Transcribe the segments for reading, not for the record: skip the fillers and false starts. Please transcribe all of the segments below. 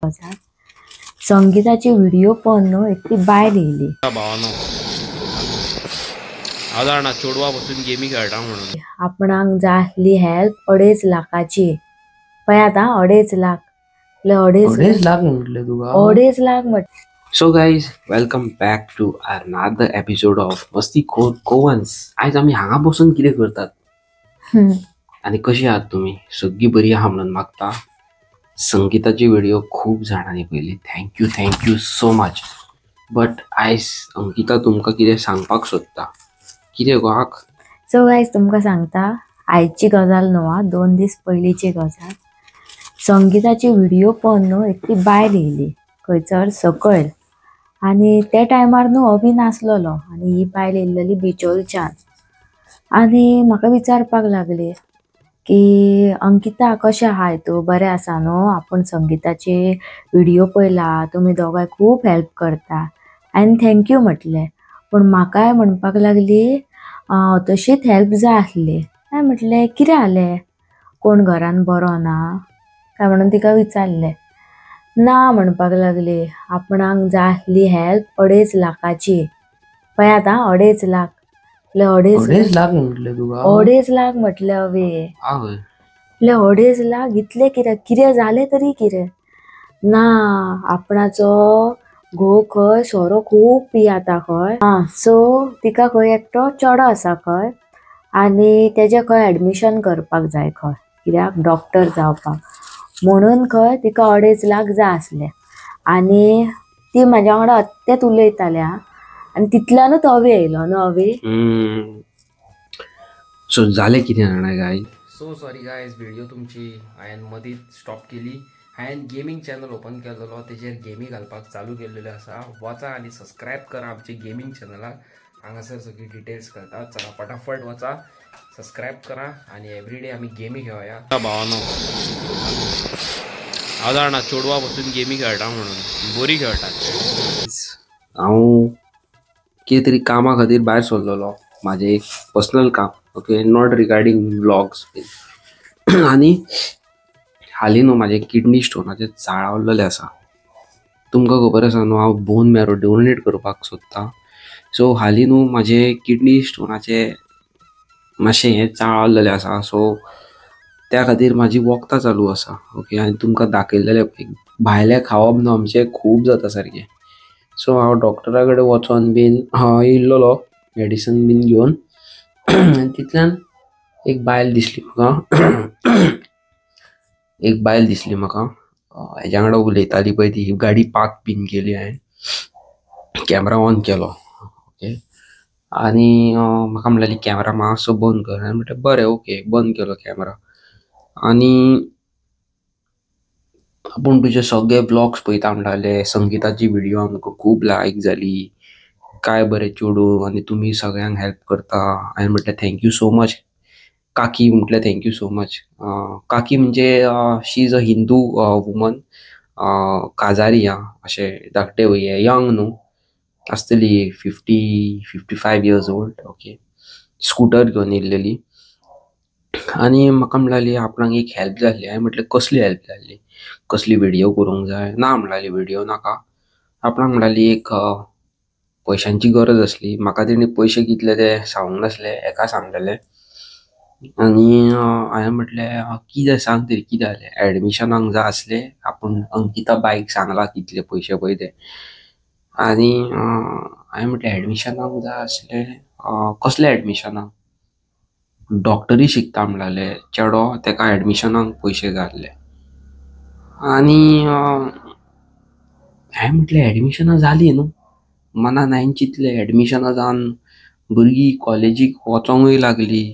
संगीताची व्हिडिओ पण एक ती बाय लिहिली भावानो आदारणा चोडवापासून गेमी खेळटा म्हणून आपणाक जाय हेल्प 2.5 लाखाची. पळय आता 2.5 लाख 2.5 लाख म्हटले तुका 2.5 लाख म्हट. So guys welcome back to another episode of मस्ती कोवन्स. आज आम्ही हांगा बसून कितें करतात आणि कशी आहात तुम्ही सगळी बरी आहा म्हणून मागता. संगीताची व्हिडिओ खूप जाणांनी पयली. Thank you so much. बट आयज अंकिता तुमका कितें सांगपाक सोदता. कितें गोहाक? सो गायज तुमका सांगता आयची गजाल न्हू, 2 दीस पयलीची गजाल. संगीताची व्हिडिओ पण एक ती बाय लिहिली खंयसर सकयल आणि त्या टायमार अभि नासलेलो आणि ही बाय लिहिलेली बिचोलच्यान. आणि म्हाका विचारपाक लागली की अंकिता कशें आहाय तूं, बरें आसा न्हू. आपण संगीताचे व्हिडिओ पळयला, तुमी दोगांय खूप हेल्प करता. हांवें थँक्यू म्हटलें. पण म्हाकाय म्हणपाक लागली तशीच हेल्प जाय आसली. हांवें म्हटलें कितें जालें, कोण घरान बरो ना काय म्हणून तिका विचारलें. ना म्हणपाक लागली आपणाक जाय आसली हेल्प 2.5 लाखाची. पळय आता 2.5 लाख 2.5 लाख म्हटले तुका 2.5 लाख म्हटले हवे. 2.5 लाख इतले कितें जालें तरी कितें ना. आपणाचो घोव खंय सोरो खूप पियाता खंय. सो तिका खंय एकटो चेडो आसा खंय आणि तेजे खंय ऍडमिशन करपाक जाय खंय, कित्याक डॉक्टर जावपाक म्हणून खंय तिका 2.5 लाख जाय आसले. आणि ती म्हाज्या वांगडा अत्तेत उलयताल्या आणि तितल्यानूच अवे येयलो न्हू. अवे सो जालें कितें जाणा गाय. सो सॉरी गायज व्हिडिओ तुमची हांवें मदींच स्टॉप केली. हांवें गेमिंग चॅनल ओपन केलेलो, तेजेर गेमी घालपाक चालू केल्लेले आसा. वचा आनी सबस्क्रायब करा आमचे गेमिंग चॅनलाक. हांगासर सगळी डिटेल्स कळटा. चला फटाफट वचा, सबस्क्रायब करा आणि एवरीडे आमी गेमी खेळया. भावानो आदारणा चोडवापासून गेमी खेळटा म्हणून बरी खेळटात. हांव कितें तरी कामा खातीर भायर सरलेलो. माझे एक पर्सनल काम, ओके, नॉट रिगार्डिंग व्लॉग्स बीन. आणि हालीं न्हू माझे किडनी स्टोनाचे चाळवलेले आसा. तुमकां खबर आसा न्हू हांव बोन मॅरो डोनेट करपाक सोदता. सो हालीं न्हू माझे किडनी स्टोनाचे मातशें हें चाळवलेलें आसा. सो त्या खातीर म्हाजी वखदां चालू आसा. ओके, हांवें तुमकां दाखयलेलें भायलें खावप न्हू आमचें खूब जाता सारकें. सो हांव डॉक्टरा कडेन वचोन बीन येयल्लो मेडिसीन बीन घेवन. आनी तितल्यान एक बायल दिसली म्हाका हेज्या वांगडा उलयताली पळय ती. गाडी पार्क बीन केली, हांवें कॅमेरा ऑन केलो. ओके, आनी म्हाका म्हणलेली कॅमेरा मातसो बंद कर. हांवें म्हटलें बरें ओके, बंद केलो कॅमेरा. आनी आपूण तुजे सगळे ब्लॉग्स पळयता म्हणटाले. संगीताची व्हिडिओ आमकां खूब लायक जाली. काय बरें चेडू आनी तुमी सगळ्यांक हेल्प करता. हांवें म्हटलें थँक्यू सो मच काकी. म्हटलें थँक्यू सो मच. काकी म्हणजे शी इज अ हिंदू वुमन, काजारी अशें धाकटे वये, यंग न्हू आसतली 55 इयर्स ओल्ड. ओके, स्कूटर घेवन येयल्लेली. आनी म्हाका म्हणलाली आपणाक एक हेल्प जाय आसली. हांवें म्हटलें कसली हेल्प जाय आसली, कसली व्हिडिओ करूंक जाय. ना म्हणलाली व्हिडिओ नाका. आपणाक म्हणलाली एक पयशांची गरज आसली. म्हाका तेणी पयशे कितले ते सांगूंक नासले, हेका सांगलेले. आनी हांवें म्हटलें कितें सांग तरी कितें जालें. एडमिशनाक जाय आसले. आपूण अंकिता बायक सांगला कितले पयशे पळय ते. आनी हांवें म्हटलें एडमिशनाक जाय आसले. कसले एडमिशनाक? डॉक्टरी शिकता म्हणलें चेडो, तेका एडमिशनाक पयशे जाय आसले. आनी हांवें म्हटलें एडमिशनां जालीं न्हू. मनान हांवें चिंतलें एडमिशनां जावन भुरगीं कॉलेजीक वचोंकूय लागलीं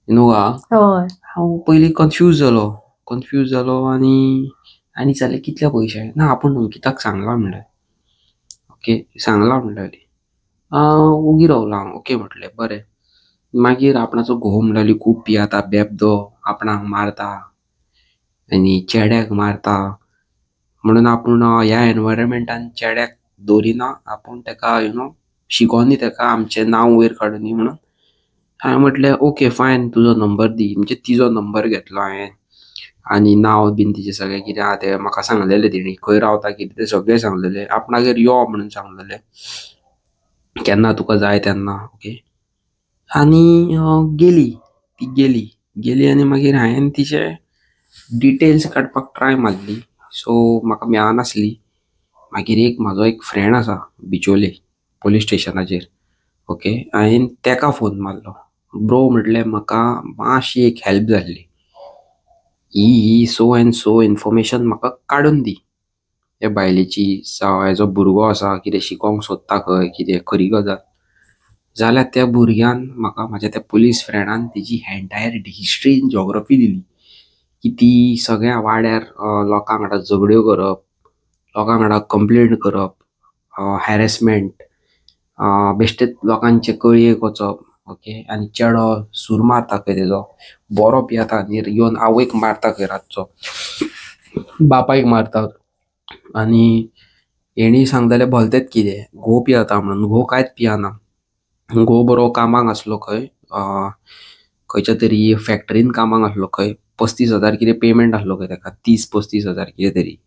न्हू. हांव पयलीं कन्फ्यूज जालो आनी जाल्यार कितले पयशे. ना आपूण अंकिताक सांगला म्हणलें. ओके, सांगला म्हणलेली. ओगी रावलो हांव. ओके म्हटलें बरें. मागीर आपणाचो घोव म्हणटाली खूब पियाता, बेबदो, आपणाक मारता आनी चेड्याक मारता म्हणून आपूण ह्या एनवायरमेंटान चेड्याक दवरिना. आपूण तेका शिकोनी तेका आमचें नांव वयर काडुनी म्हणून हांवें म्हटलें ओके फायन, तुजो नंबर दी. म्हणजे तिजो नंबर घेतलो हांवें आनी नांव बीन तिचे सगळे कितें आहा तें म्हाका सांगलेलें तेणी, खंय रावता कितें तें सगळें सांगलेलें, आपणागेर यो म्हणून सांगलेलें, केन्ना तुका जाय तेन्ना. ओके. आनी गेली ती गेली गेली आनी मागीर हांवें तिचे डिटेल्स काडपाक ट्राय मारली, सो म्हाका मेळनासली. मागीर म्हाजो एक फ्रेंड आसा बिचोले पुलीस स्टेशनाचेर. ओके. हांवें तेका फोन मारलो. ब्रो म्हटलें म्हाका मातशी एक हेल्प जाय आसली, ही सो एंड सो इन्फॉर्मेशन म्हाका काडून दी हे बायलेची, जावं हेजो भुरगो आसा कितें शिकोंक सोदता खंय कितें खरी गजाल. जाल्यार त्या भुरग्यान म्हाका म्हाज्या त्या पुलीस फ्रेंडान तेजी एंटायर हिस्ट्री इन जॉग्रफी दिली, की ती सगळ्या वाड्यार लोकां वांगडा झगड्यो करप, लोकां वांगडा कंप्लेंट करप, हॅरेसमेंट, बेश्टेच लोकांचे कळयेक वचप. ओके. आनी चेडो सूर मारता खंय तेजो, बरो पियेता आनी येवन आवयक मारता खंय रातचो, बापायक मारता. आनी हेणी सांगताले भलतेच कितें घोव पियेता म्हणून, घोव कांयच पियेना. घोव बरो कामाक आसलो खंय, खंयच्या तरी फॅक्टरीन कामाक आसलो खंय, 35,000 कितें पेमेंट आसलो खंय तेका, 30-35,000 कितें तरी,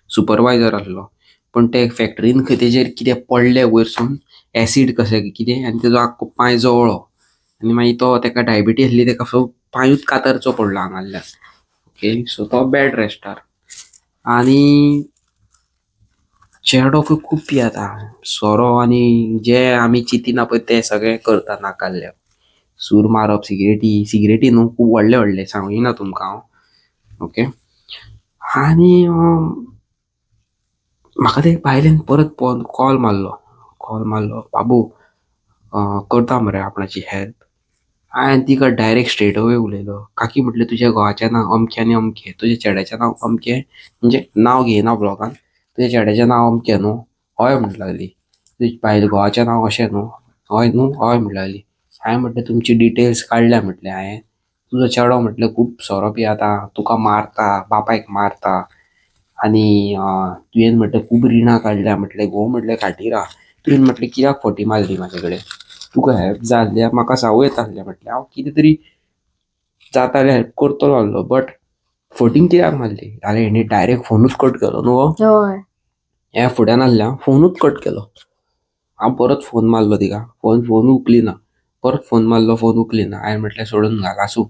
सुपरवायझर आसलो. पण ते फॅक्टरीन खंय तेजेर कितें पडलें वयरसून, एसीड कशें कितें, आनी तेजो आख्खो पांय जळ्ळो. आनी मागीर तो तेका डायबिटीज आसली, तेका सो पांयूच कातरचो पडलो हांगांतल्यान. ओके. सो तो बॅड रेस्टार. आनी चेडो खूब पियेता, सोरो आनी जे आमी चिंतिना पळय तें सगळें करता नाकाल्लें. सूर मारप, सिगरेटी न्हू, खूब व्हडले व्हडले सांगुना तुमकां हांव. ओके. आनी म्हाका ते बायलेन परत कॉल मारलो, बाबू करता मरे आपणाची हेल्प. हांवें तिका डायरेक्ट स्ट्रेट अवे उलयलो, काकी म्हटलें तुज्या घोवाचें नांव अमकें आनी अमकें, तुज्या चेड्याचें नांव अमकें, म्हणजे नांव घेयना ब्लॉगान, तुज्या चेड्याचें नांव अमकें न्हू, हय म्हणूंक लागली. तुज्या बायल घोवाचें नांव अशें न्हू, हय न्हू, हय म्हणूंक लागली. हांवें म्हटलें तुमची डिटेल्स काडल्या म्हटलें हांवें, तुजो चेडो म्हटलें खूब सोरो पियेता, तुका मारता, बापायक मारता, आनी तुवें म्हटलें खूब रिणां काडल्या म्हटलें, घोव म्हटलें खाटीर आहा, तुवें म्हटलें कित्याक फटी मारली म्हाजे कडेन, तुका हेल्प जाय आसल्यार म्हाका सांगूं येता आसलें म्हटलें, हांव कितें तरी जाता जाल्यार हेल्प करतलो आसलो, बट फटींग कित्याक मारली. जाल्यार हेणी डायरेक्ट फोनूच कट केलो न्हू. होय. हे फुड्यान आसल्या फोनूच कट केलो. हांव परत फोन मारलो तिका, फोन उखली ना, परत फोन मारलो, फोन उखली ना. हांवें म्हटलें सोडून घाल आसूं,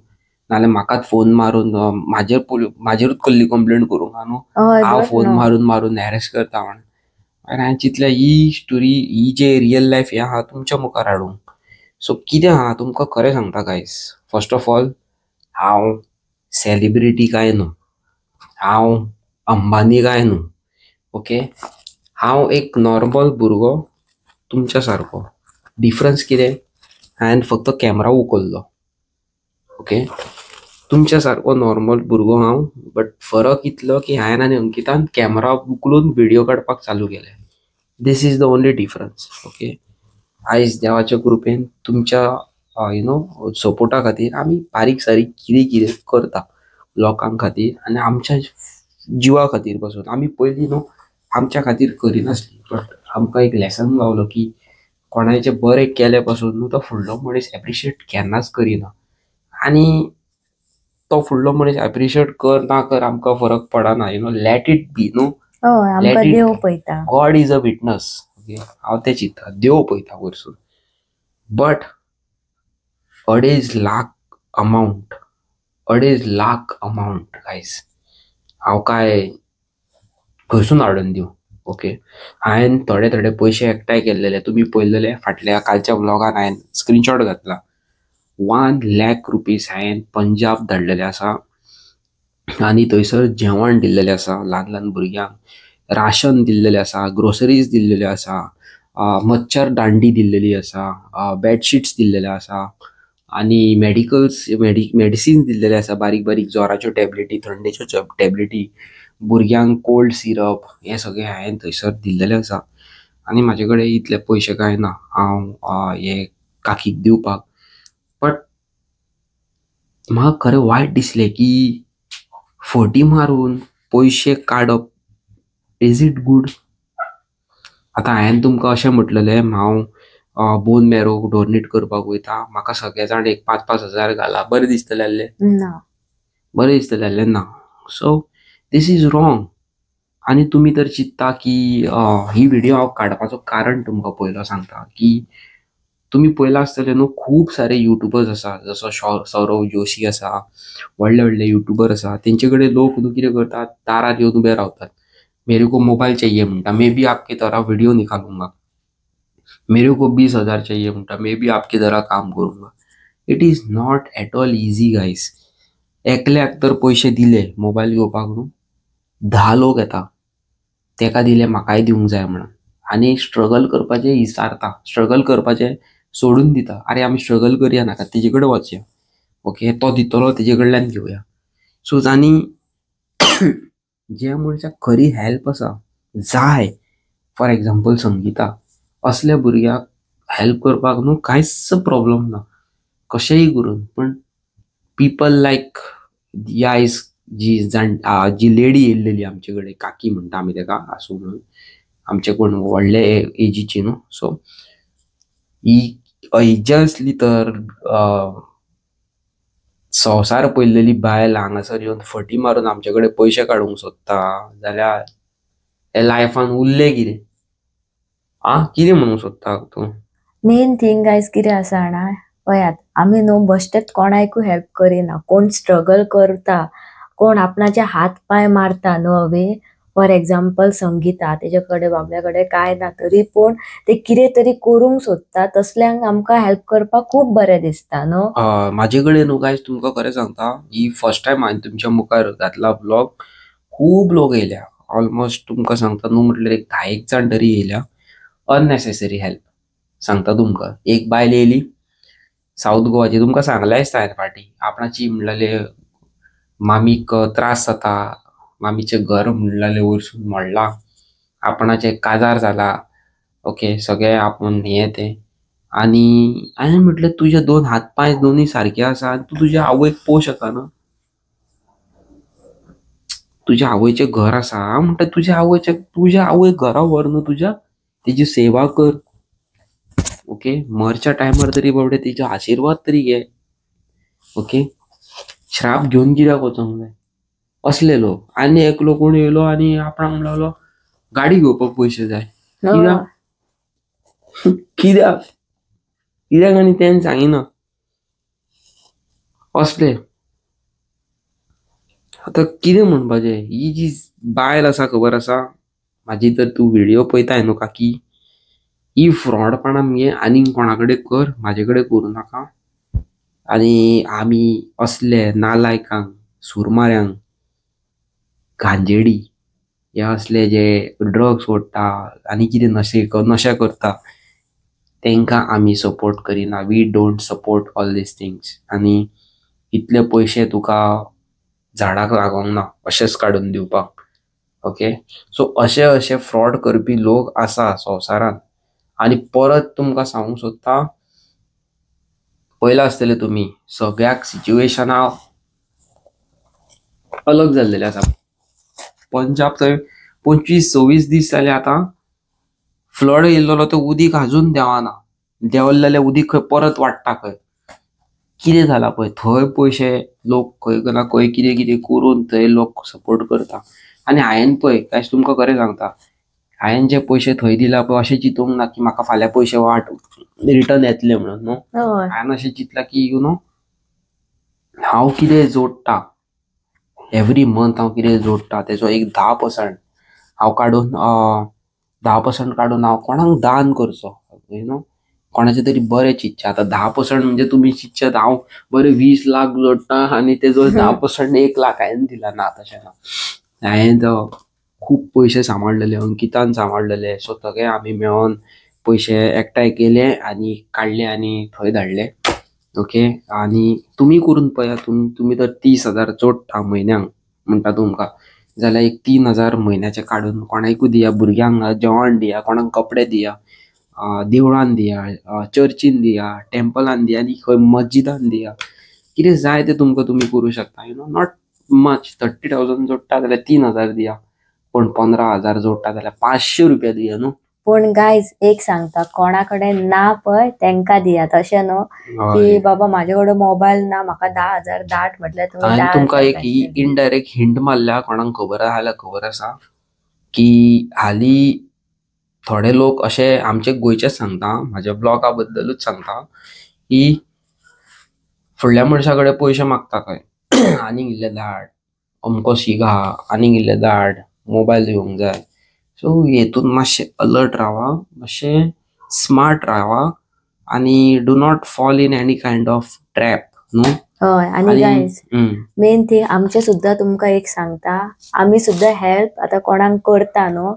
नाल्यार म्हाकाच फोन मारून म्हाजेरूच कसली कंप्लेंट करूं न्हू, हांव फोन मारून हॅरेस करता म्हणून. हांवें चिंतलें ही स्टोरी, ही जे रियल लायफ हें आहा तुमच्या मुखार हाडूंक. सो कितें आहा तुमकां खरें सांगता गायज, फर्स्ट ऑफ ऑल हांव सेलिब्रिटी काय न्हू, हांव अंबानी काय न्हू. ओके. हांव एक नॉर्मल भुरगो तुमच्या सारको. डिफरन्स कितें, हांवें फक्त कॅमेरा उखल्लो. ओके. तुमच्या सारको नॉर्मल भुरगो हांव, बट फरक इतलो की हांवें आनी अंकितान कॅमेरा उखलून व्हिडिओ काडपाक चालू केलें. This is the only difference. Okay. आयज देवाच्या कृपेन तुमच्या सपोर्टा खातीर आमी बारीक सारीक कितें करता लोकां खातीर आनी आमच्या जिवा खातीर पासून. आमी पयलीं न्हू आमच्या खातीर करिनासली, बट आमकां एक लेसन गावलो की कोणाचें बरें केले पासून न्हू तो फुडलो मनीस एप्रिशिएट केन्नाच करिना. आनी तो फुडलो मनीस एप्रिशिएट कर ना कर आमकां फरक पडना. लेट इट बी न्हू. आमकां देव पळयता. God is a witness. Okay. हांव तें चिंतता, देव पळयता वयरसून. बट 2.5 लाख अमाउंट गायज, हांव काय खंयसून हाडून दिवं. ओके. हांवें थोडे पयशे एकठांय केल्लेले, तुमी पळयल्लेले फाटल्या कालच्या व्लॉगान हांवें स्क्रीनशॉट घातला. 1 लाख रुपीज हांवें पंजाब धाडलेले आसा, आनी थंयसर जेवण दिल्लेलें आसा ल्हान ल्हान भुरग्यांक, राशन दिल्लेलें आसा, ग्रोसरीज दिल्लेल्यो आसा, मच्छर दांडी दिल्लेली आसा, बेडशीट्स दिल्लेले आसा, आनी मेडिसिन्स दिल्लेले आसा, बारीक बारीक जोराच्यो टॅबलेटी, थंडेच्यो टॅबलेटी, भुरग्यांक कोल्ड सिरप, हें सगळें हांवें थंयसर दिल्लेलें आसा. आनी म्हाजे कडेन इतले पयशे कांय ना हांव हे काकीक दिवपाक. बट म्हाका खरें वायट दिसलें की फटी मारून पयशे काडप, इज इट गूड. आतां हांवें तुमकां अशें म्हटलेलें हांव बोन मॅरो डोनेट करपाक वयता, म्हाका सगळे जाण एक 5,000 घाला, बरें दिसतलें आसलें? ना. बरें दिसतलें आसलें ना. So this is wrong. आणि तुम्ही तर चित्ता की ही व्हिडिओ हांव काडपाचो कारण तुमकां पयलो सांगता की तुम्ही पयला आसतले न्हू खूप सारे युट्यूबर्स आसा जसो सौरव जोशी आसा, व्हडले व्हडले युट्यूबर आसा, तेंचे कडेन लोक न्हू कितें करतात दारार येवन उबे रावतात. मेरे को मोबाईल चाहिए म्हणटा, मे बी आपकी तरह वीडियो निकालूंगा. मेरे को 20,000 चाहिए म्हणटा, मे बी आपकी तरह काम करूंगा. It is not at all easy guys. एकल्याक तर पयशे दिले मोबाईल घेवपाक न्हू 10 लोक येता तेका दिले म्हाकाय दिवंक जाय म्हणून आनी स्ट्रगल करपाचें इसारता, स्ट्रगल करपाचें सोडून दिता. अरे आमी स्ट्रगल करया नाका तेजे कडेन वचया. ओके तो दितलो तेजे कडल्यान घेवया. सो आनी ज्या मनशाक खरी हेल्प आसा जाय, फॉर एक्झाम्पल संगीता, असल्या भुरग्याक हेल्प करपाक न्हू कांयच प्रॉब्लेम ना कशेंय करून. पण पीपल लायक यायज जी लेडी येयल्लेली आमचे कडेन काकी म्हणटा आमी तेका आसूं म्हणून, आमचे कोण व्हडले एजीची न्हू. सो ही हेजी असली तर संवसार पयलेली बायल हांगासर येवन फटी मारून आमचे कडेन पयशे काडूंक सोदता जाल्यार हे लायफान उरलें कितें? कितें म्हणूंक सोदता तूं? मेन थिंग गायज कितें आसा जाणा, पळयात आमी न्हू बेश्टेच कोणाकूय हेल्प करिना. कोण स्ट्रगल करता, कोण आपणाचे हात पाय मारता न्हू हवे. फॉर एक्झाम्पल संगीता, तेजे कडेन बाबल्या कडेन काय ना तरी पूण ते कितें तरी करूंक सोदता, तसल्यांक आमकां हेल्प करपाक खूब बरें दिसता न्हू. म्हाजे कडेन न्हू गायज तुमकां खरें सांगता, ही फर्स्ट टायम हांवें तुमच्या मुखार घातला ब्लॉग. खूब लोक येयल्या, ऑलमोस्ट तुमकां सांगता न्हू म्हटल्यार एक 10 जाण तरी येयल्या. अननेसेसरी हेल्प सांगता तुमकां. एक बायल येयली साऊथ गोवाची, तुमकां सांगलें आसता हांवें फाटीं, आपणाची म्हणलेले मामीक त्रास जाता, मामीचें घर म्हणलेलें वयरसून मोडलां, आपणाचें काजार जाला. ओके सगळें आपूण हें तें. आनी हांवें म्हटलें तुजे 2 हात पाय दोनूय सारके आसा आनी तूं तुज्या आवयक पळोवंक शकना. तुज्या आवयचें घर आसा म्हणटा, तुज्या आवयक घरा व्हर न्हू तुज्या, तेजी सेवा कर. ओके मरच्या टायमार तरी बाबडे तिचो आशिर्वाद तरी घे. ओके श्राप घेवन कित्याक वचोंक जाय असले लोक. आनी एकलो कोण येयलो आनी आपणाक म्हणलेलो गाडी घेवपाक पयशे जाय. कित्याक कित्याक कित्याक आनी तें सांगिना असले. आतां कितें म्हणपाचें, ही जी बायल आसा खबर आसा म्हाजी, तर तूं व्हिडिओ पळयताय न्हू काकी, ही फ्रॉडपणा मगे आनीक कोणा कडेन कर, म्हाजे कडेन करूं नाका. आनी आमी असले नालायकांक, सुरमाऱ्यांक, गांजेडी हे असले जे ड्रग्स ओडटा आनी कितें नशे करता तेंकां आमी सपोर्ट करिना. We don't support all this things. आनी इतले पयशे तुका झाडाक लागोंक ना अशेंच काडून दिवपाक. ओके सो अशे फ्रॉड करपी लोक आसा संवसारान. आनी परत तुमकां सांगूंक सोदता, पयला आसतले तुमी सगळ्याक सिच्युएशनां अलग जाल्लेले आसा. पंजाब थंय 25-26 दीस जाले आतां फ्लड येयल्लो, तो उदीक अजून देवाना. देंवले जाल्यार उदीक खंय परत वाडटा खंय. कितें जाला पळय थंय पयशे लोक खंय ना खंय कितें कितें करून थंय लोक सपोर्ट करता. आनी हांवें पळय गायज तुमकां खरें सांगता, हांवें जे पयशे थंय दिला पळय अशें चिंतूंक ना की म्हाका फाल्यां पयशे रिटर्न येतले म्हणून न्हू. हांवें अशें चिंतलां की हांव कितें जोडटा एवरी मंथ, हांव कितें जोडटा तेजो एक 10% हांव काडून 10% काडून हांव कोणाक दान करचो. कोणाचे तरी बरें चिंतचें. आतां 10% म्हणजे तुमी चिंतचें हांव बरें 20 लाख जोडटा आनी तेजो 10% 1 लाख हांवें दिला, ना तशें ना. हांवें खूब पयशे सांबाळलेले, अंकितान सांबाळलेले. सो सगळे आमी मेळोन पयशे एकठांय केले आनी काडले आनी थंय धाडले. ओके आनी तुमी करून पळया, तुमी तर 30,000 जोडटा म्हयन्याक म्हणटा तुमकां, जाल्यार एक 3,000 म्हयन्याचे काडून कोणाकूय दिया, भुरग्यांक जेवण दिया, कोणाक कपडे दिया, देवळान दिया, चर्चीन दिया, टेम्पलान दिया आनी खंय मस्जिदान दिया. कितें जाय तें तुमकां तुमी करूं शकता. Not much. 30,000 जोडटा जाल्यार 3,000 दिया. कोण 15,000 जोडटा जाल्यार 500 रुपया दिया न्हू. पण गायज एक सांगता, कोणाकडे ना पय त्यांका दिया. तशें न्हू की बाबा माझ्याकडे मोबाईल ना, म्हाका 10,000 धाड म्हटल्यार तुम्ही हांवें 10,000 तुमकां एक धाडटले. इनडायरेक्ट हिंट मारल्या, कोणाक खबर आहा खबर आसा की हालीं थोडे लोक असे आमचे गोंयचेच सांगता, म्हाज्या ब्लॉगा बद्दलूच सांगता की फुडल्या मनशा कडेन पयशे मागता खंय आनीक इल्ले धाड, अमको शीक आहा आनीक इल्ले धाड, मोबायल घेवंक जाय. सो हेतून मातशे अलर्ट रावा, मातशे स्मार्ट रावा आणि do not fall in any kind of trap न्हू. हय. आणि गायज मेन थिंग आमचे सुद्धा तुमका एक सांगता, आम्ही सुद्धा हेल्प आता कोणाक करता न्हू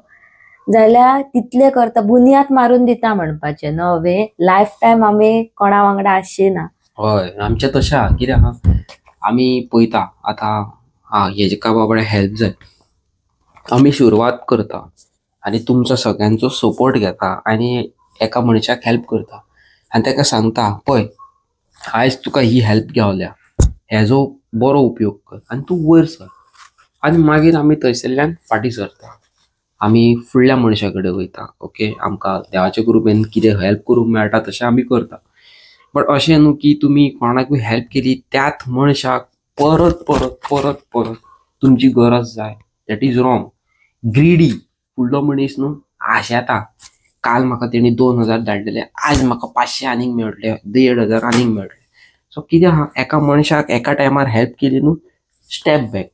जाल्यार तितले करता, बुनियाद मारून दिता म्हणपाचे न्हू. लायफ टायम आम्ही कोणा वांगडा आसची ना. हय आमचे तशें आहा. कितें आहा, आमी पळयता आतां हेजेका बाबडे हेल्प जाय, आमी सुरवात करता आनी तुमचो सगळ्यांचो सपोर्ट घेता आनी एका मनशाक हेल्प करता आनी ताका सांगता पळय आयज तुका ही हेल्प गावल्या, हेजो बरो उपयोग कर आनी तूं वयर सर. आनी मागीर आमी थंयसरल्यान फाटीं सरता, आमी फुडल्या मनशा कडेन वयता. ओके, आमकां देवाचे कृपेन कितें हेल्प करूंक मेळटा तशें आमी करता. बट अशें न्हू की तुमी कोणाकूय हेल्प केली त्याच मनशाक परत परत परत परत तुमची गरज जाय. That is wrong. ग्रीडी फुडलो मनीस न्हू आशेता, काल म्हाका तेणी 2,000 धाडलेले, आज म्हाका 500 आनीक मेळटले, 1,500 आनीक मेळटले. सो कितें आहा, एका मनशाक एका टायमार हेल्प केली न्हू, स्टेप बॅक,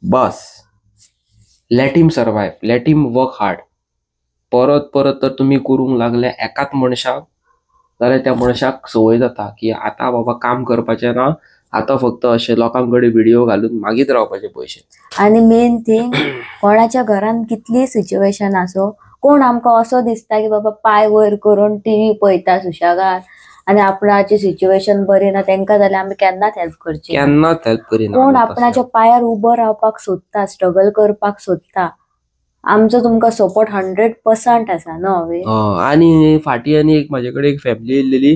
बस. Let him survive, let him work hard. परत परत तर तुमी करूंक लागले एकाच मनशाक जाल्यार त्या मनशाक संवय जाता की आतां बाबा काम करपाचें ना, आतां फक्त अशें लोकांकडे व्हिडिओ घालून मागीत रावपाचे पयशे. आणि मेन थिंग कोणाच्या घरान कितली सिच्युएशन आसो, कोण आमकां असो दिसता की बाबा पाय वयर करून टीव्ही पळयता सुशेगाद आणि आपणाची सिच्युएशन बरी ना, तेंका जाल्यार आमी केन्नाच हेल्प करची, केन्नाच हेल्प करिना. कोण आपणाच्या पायार उबो रावपाक सोदता, स्ट्रगल करपाक सोदता, आमचो तुमकां सपोर्ट 100% आसा न्हू. आणि फाटीं आनी एक म्हाजे कडेन एक फॅमिली येयलेली,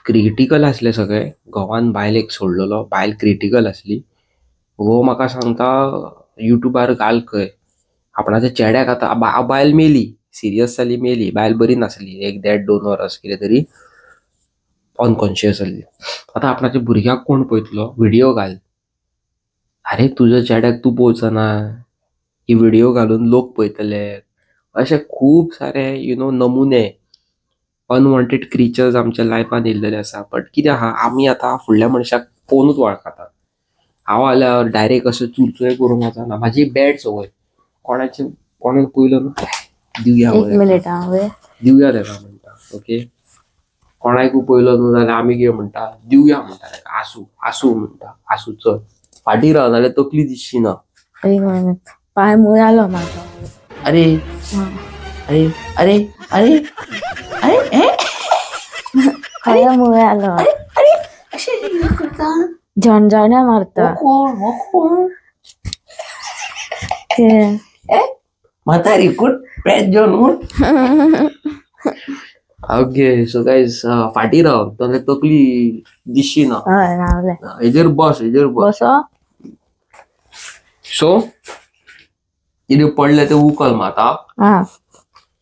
क्रिटिकल आसले सगळे. घोवान बायल एक सोडलेलो, बायल क्रिटिकल आसली. घोव म्हाका सांगता युट्यूबार घाल खंय, आपणाच्या चेड्याक आतां बायल मेली, सिरियस जाली, मेली. बायल बरी नासली, 1-1.5-2 वरां कितें तरी अनकॉन्शियस जाल्ली. आतां आपणाच्या भुरग्याक कोण पळयतलो, व्हिडिओ घाल. अरे तुज्या चेड्याक तूं पोवचना, ही व्हिडिओ घालून लोक पळयतले. अशे खूब सारे नमुने अनवॉन्टेड क्रिचर्स आमच्या लायफान येयल्लेले आसा. बट कितें आहा, आमी आतां फुडल्या मनशाक पळोवनूच वळखता. हांव जाल्यार डायरेक्ट अशें चुरचुरे करूंक वचना, म्हाजी बॅड संवय. कोणें पयलो न्हू दिवया, एक मिनिट हांवें दिवया तेका म्हणटा. ओके, कोणाकूय पयलो न्हू जाल्यार आमी कितें म्हणटा, दिवया म्हणटा तेका, आसूं आसूं म्हणटा, आसूं चल फाटीं राव नाल्यार तकली दिसची ना. एक मिनिट, पाय मुळालो म्हाजो. अरे अरे अरे अरे अरे खंय मुळालो, झणझण्या मारता. म्हातारी कूट पेट घेवन उठ. ओके, सो गायज फाटीं राव नाल्यार तकली दिसची ना. हय रावले, हेजेर बस, हेजेर बस. बसो. सो कितें पडलें तें उखल माता.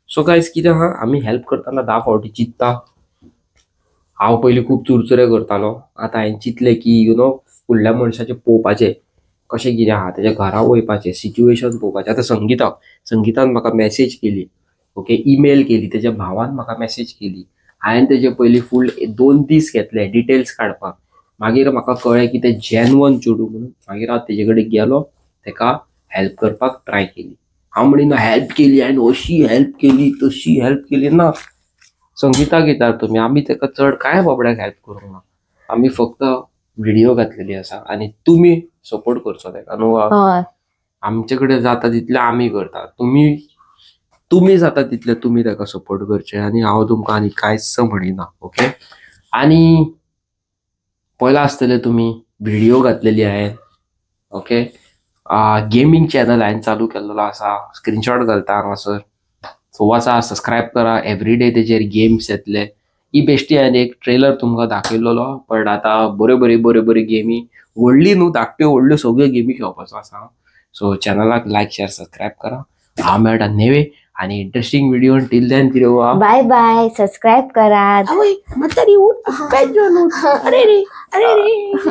सो गायज कितें आहा, आमी हेल्प करतना 10 फावटी चिंतता. हांव पयलीं खूब चुरचुरे करतालो, आतां हांवें चिंतलें की फुडल्या मनशाचें पळोवपाचें कशें कितें आहा, तेज्या घरा वयपाचें, सिच्युएशन पळोवपाचें. आतां संगीतान म्हाका मॅसेज केली, ओके, ईमेल केली, तेज्या भावान म्हाका मॅसेज केली. हांवें तेजे पयलीं फूल 2 दीस घेतले डिटेल्स काडपाक. मागीर म्हाका कळ्ळें की तें जेन्युइन चेडूं म्हणून. मागीर हांव तेजे कडेन गेलो, तेका हेल्प करपाक ट्राय केली. हांव म्हणिना हेल्प केली, हांवें अशी हेल्प केली, तशी हेल्प केली ना. संगीताक येतात तुमी, आमी तेका चड कांय बाबड्याक हेल्प करूंक ना. आमी फक्त व्हिडिओ घातलेली आसा आनी तुमी सपोर्ट करचो तेका न्हू. आमचे कडेन जाता तितलें आमी करता, तुमी जाता तितलें तुमी तेका सपोर्ट करचें. आनी हांव तुमकां आनी कांयच म्हणिना. ओके, आनी पयला आसतले तुमी व्हिडिओ घातलेली हांवें. ओके, गेमिंग चॅनल हांवें चालू केल्लो आसा, स्क्रीनशॉट घालता हांगासर. सो वचा, सबस्क्रायब करा. एवरीडे तेजेर गेम्स येतले. ही बेश्टी हांवें एक ट्रेलर तुमकां दाखयल्लो, बट आतां बऱ्यो बऱ्यो गेमी, व्हडली न्हू, धाकट्यो व्हडल्यो सगळ्यो गेमी खेळपाचो आसा. सो चॅनलाक लायक शेअर सबस्क्रायब करा. हांव मेळटा नेवे आणि इंटरेस्टिंग व्हिडिओ. टिल देन फिरवा. Bye bye. सबस्क्राईब करा. म्हातारी उठ, काय झालं? अरे रे.